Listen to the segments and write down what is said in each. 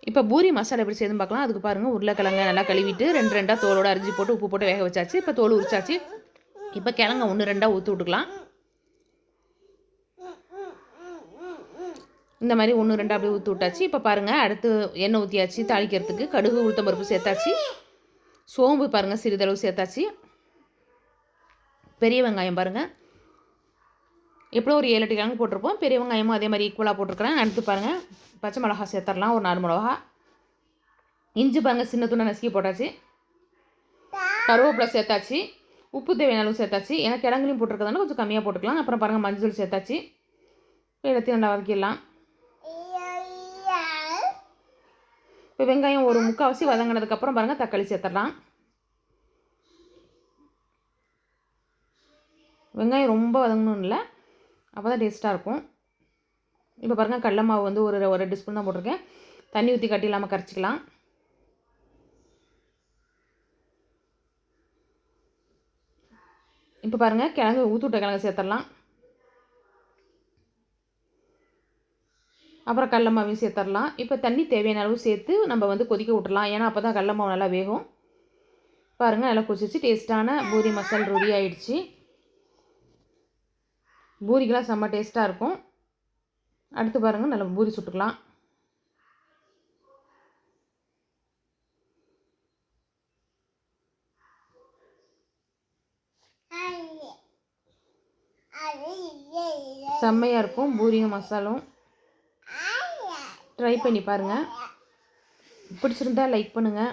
இப்போ பூரி மசாலா எப்படி செய்யுதுன்னு பார்க்கலாம். அதுக்கு பாருங்கள், உருளைக்கிழங்க நல்லா கழுவிட்டு 2 2 தோலோட அரிஞ்சு போட்டு உப்பு போட்டு வேக வச்சாச்சு. இப்போ தோல் உரிச்சாச்சு. இப்போ கிழங்க 1 2 ஊற்றி விட்டுக்கலாம். இந்த மாதிரி 1 2 அப்படியே ஊற்றி விட்டாச்சு. இப்போ பாருங்கள், அடுத்து எண்ணெய் ஊற்றியாச்சு. தாளிக்கிறதுக்கு கடுகு உளுத்தம் பருப்பு சேர்த்தாச்சு. சோம்பு பாருங்கள் சிறிதளவு சேர்த்தாச்சு. பெரிய வெங்காயம் பாருங்கள், எப்படியோ ஒரு 7 8 கிழங்கு போட்டிருப்போம். பெரிய வெங்காயமும் அதே மாதிரி ஈக்குவலாக போட்டிருக்கிறேன். அடுத்து பாருங்கள், பச்சை மிளகா சேர்த்துடலாம், ஒரு 4 மிளகா. இஞ்சி பாருங்கள் சின்ன துண்டை நசுக்கி போட்டாச்சு. கருவேப்பிலை சேர்த்தாச்சு. உப்பு தேவையான அளவு சேர்த்தாச்சு. ஏன்னா கிழங்குலையும் போட்டிருக்கிறதால கொஞ்சம் கம்மியாக போட்டுக்கலாம். அப்புறம் பாருங்கள், மஞ்சள் சேர்த்தாச்சு. இப்போ எல்லாத்தையும் நல்லா வதக்கிடலாம். இப்போ வெங்காயம் ஒரு முக்கால்வாசி வதங்கினதுக்கப்புறம் பாருங்கள், தக்காளி சேர்த்துடலாம். வெங்காயம் ரொம்ப வதங்கணும் இல்லை, அப்போ தான் டேஸ்ட்டாக இருக்கும். இப்போ பாருங்கள், கடல மாவு வந்து ஒரு 2 ஸ்பூன் தான் போட்டிருக்கேன். தண்ணி ஊற்றி கட்டி இல்லாமல் கரைச்சிக்கலாம். இப்போ பாருங்கள், கிழங்கு ஊற்றி விட்ட கிழங்கு சேர்த்துடலாம். அப்புறம் கடல மாவையும் சேர்த்துடலாம். இப்போ தண்ணி தேவையான அளவு சேர்த்து நம்ம வந்து கொதிக்க விட்டுடலாம். ஏன்னா அப்போ தான் கடல மாவு நல்லா வேகும். பாருங்கள், நல்லா கொதிச்சு டேஸ்ட்டான பூரி மசால் ரெடி ஆகிடுச்சு. பூரிக்கெலாம் செம்ம டேஸ்ட்டாக இருக்கும். அடுத்து பாருங்கள், நல்லா பூரி சுட்டுக்கலாம். செம்மையாக இருக்கும் பூரியும் மசாலும். ட்ரை பண்ணி பாருங்கள். பிடிச்சிருந்தா லைக் பண்ணுங்கள்,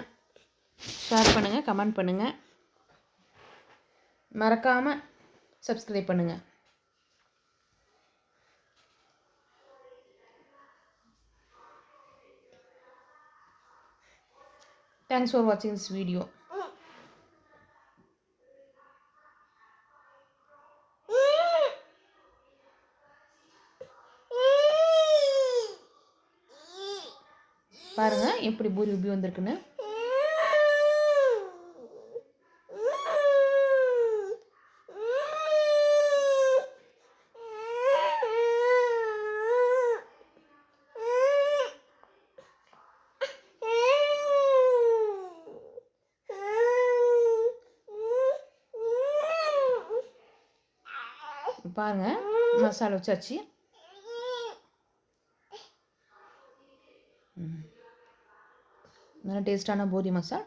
ஷேர் பண்ணுங்கள், கமெண்ட் பண்ணுங்கள். மறக்காமல் சப்ஸ்கிரைப் பண்ணுங்கள். Thanks for watching this video. பாருங்கள் எப்படி பூரி உப்பி வந்திருக்குன்னு. பாருங்கள், மசாலா வச்சாச்சு. நல்ல டேஸ்டான பூரி மசால்.